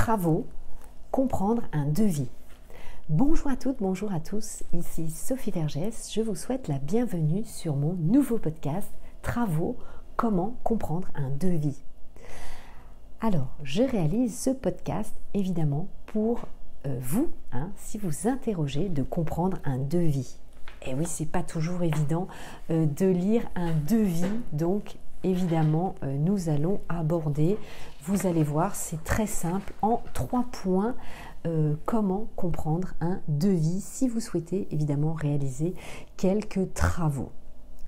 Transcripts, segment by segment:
travaux, comprendre un devis. Bonjour à toutes, bonjour à tous, ici Sophie Vergès, je vous souhaite la bienvenue sur mon nouveau podcast Travaux, comment comprendre un devis. Alors, je réalise ce podcast évidemment pour vous, si vous interrogez de comprendre un devis. Et oui, c'est pas toujours évident de lire un devis, donc évidemment, nous allons aborder, vous allez voir, c'est très simple, en 3 points, comment comprendre un devis si vous souhaitez évidemment réaliser quelques travaux.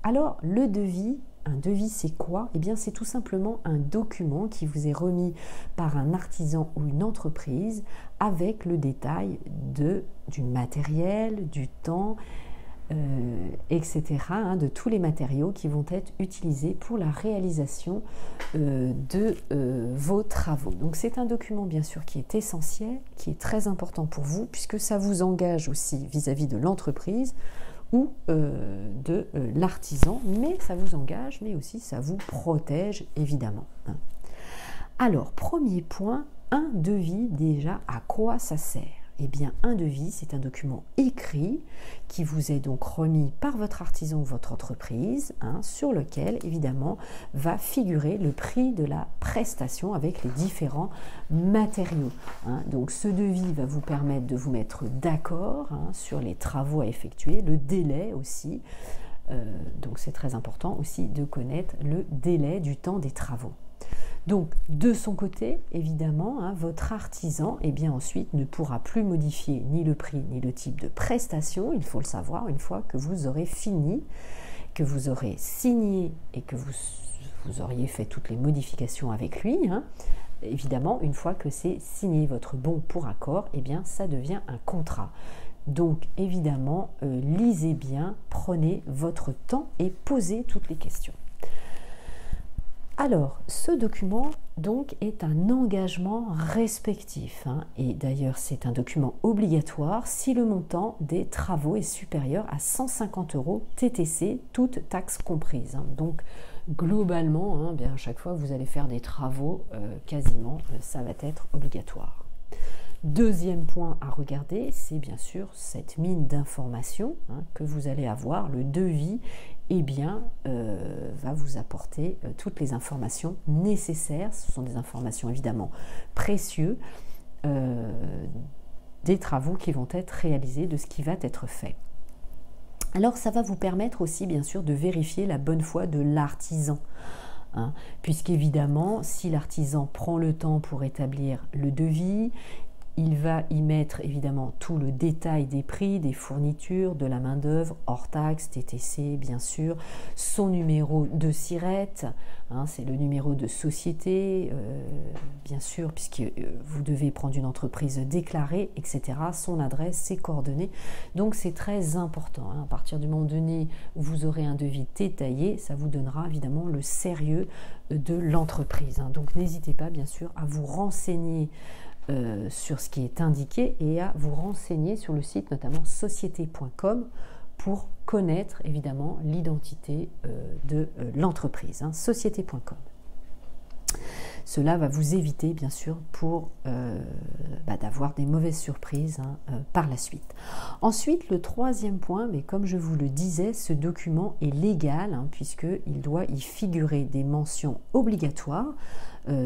Alors, le devis, un devis c'est quoi? Eh bien, c'est tout simplement un document qui vous est remis par un artisan ou une entreprise avec le détail du matériel, du temps, etc., de tous les matériaux qui vont être utilisés pour la réalisation de vos travaux. Donc c'est un document bien sûr qui est essentiel, qui est très important pour vous puisque ça vous engage aussi vis-à-vis de l'entreprise ou de l'artisan, mais ça vous engage, mais aussi ça vous protège évidemment. Alors, premier point, un devis déjà, à quoi ça sert? Eh bien, un devis, c'est un document écrit qui vous est donc remis par votre artisan ou votre entreprise, sur lequel, évidemment, va figurer le prix de la prestation avec les différents matériaux. Donc, ce devis va vous permettre de vous mettre d'accord sur les travaux à effectuer, le délai aussi. Donc, c'est très important aussi de connaître le délai du temps des travaux. Donc, de son côté, évidemment, votre artisan, ensuite, ne pourra plus modifier ni le prix, ni le type de prestation, il faut le savoir, une fois que vous aurez fini, que vous aurez signé et que vous auriez fait toutes les modifications avec lui. Évidemment, une fois que c'est signé votre bon pour accord, ça devient un contrat. Donc, évidemment, lisez bien, prenez votre temps et posez toutes les questions. Alors, ce document donc est un engagement respectif et d'ailleurs c'est un document obligatoire si le montant des travaux est supérieur à 150 € TTC, toutes taxes comprises. Donc globalement, à chaque fois que vous allez faire des travaux, quasiment, ça va être obligatoire. Deuxième point à regarder, c'est bien sûr cette mine d'informations que vous allez avoir. Le devis va vous apporter toutes les informations nécessaires. Ce sont des informations évidemment précieuses des travaux qui vont être réalisés, de ce qui va être fait. Alors ça va vous permettre aussi bien sûr de vérifier la bonne foi de l'artisan. Puisqu'évidemment, si l'artisan prend le temps pour établir le devis, il va y mettre évidemment tout le détail des prix, des fournitures, de la main-d'œuvre, hors taxe, TTC, bien sûr, son numéro de SIRET, c'est le numéro de société, bien sûr, puisque vous devez prendre une entreprise déclarée, etc., son adresse, ses coordonnées. Donc c'est très important. À partir du moment donné où vous aurez un devis détaillé, ça vous donnera évidemment le sérieux de l'entreprise. Donc n'hésitez pas, bien sûr, à vous renseigner sur ce qui est indiqué et à vous renseigner sur le site notamment société.com pour connaître évidemment l'identité de l'entreprise, société.com. Cela va vous éviter bien sûr d'avoir des mauvaises surprises par la suite. Ensuite, le troisième point, mais comme je vous le disais, ce document est légal puisqu'il doit y figurer des mentions obligatoires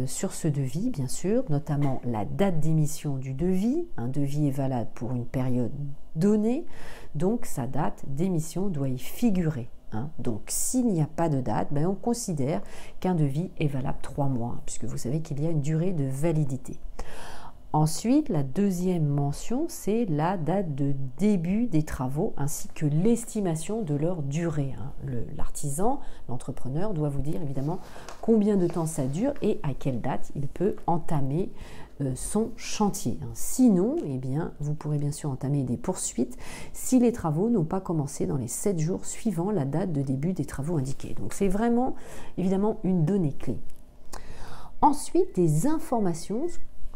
sur ce devis, bien sûr, notamment la date d'émission du devis. Un devis est valable pour une période donnée, donc sa date d'émission doit y figurer. Donc, s'il n'y a pas de date, on considère qu'un devis est valable 3 mois, puisque vous savez qu'il y a une durée de validité. Ensuite, la deuxième mention, c'est la date de début des travaux ainsi que l'estimation de leur durée. L'artisan, l'entrepreneur doit vous dire évidemment combien de temps ça dure et à quelle date il peut entamer son chantier. Sinon, vous pourrez bien sûr entamer des poursuites si les travaux n'ont pas commencé dans les 7 jours suivant la date de début des travaux indiqués. Donc c'est vraiment évidemment une donnée clé. Ensuite, des informations,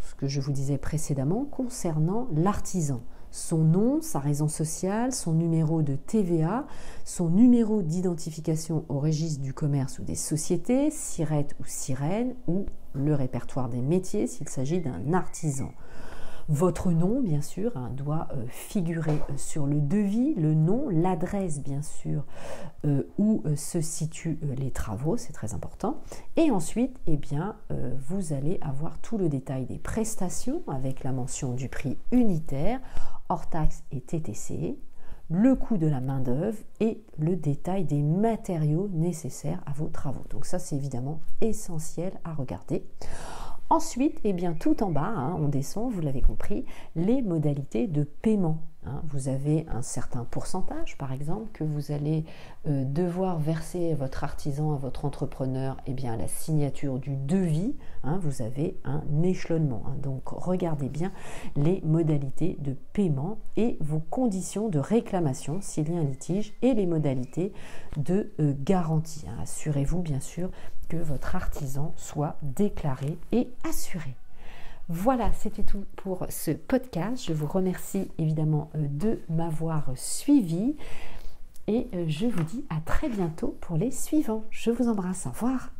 ce que je vous disais précédemment, concernant l'artisan. son nom, sa raison sociale, son numéro de TVA, son numéro d'identification au registre du commerce ou des sociétés, SIRET ou SIREN, ou le répertoire des métiers s'il s'agit d'un artisan. Votre nom, bien sûr, doit figurer sur le devis, le nom, l'adresse, bien sûr, où se situent les travaux, c'est très important. Et ensuite, vous allez avoir tout le détail des prestations avec la mention du prix unitaire, hors taxes et TTC, le coût de la main-d'œuvre et le détail des matériaux nécessaires à vos travaux. Donc ça, c'est évidemment essentiel à regarder. Ensuite, tout en bas, on descend, vous l'avez compris, les modalités de paiement. Vous avez un certain pourcentage, par exemple, que vous allez devoir verser à votre artisan, à votre entrepreneur, à la signature du devis. Vous avez un échelonnement. Donc, regardez bien les modalités de paiement et vos conditions de réclamation s'il y a un litige et les modalités de garantie. Assurez-vous, bien sûr, que votre artisan soit déclaré et assuré. Voilà, c'était tout pour ce podcast. Je vous remercie évidemment de m'avoir suivi et je vous dis à très bientôt pour les suivants. Je vous embrasse, au revoir.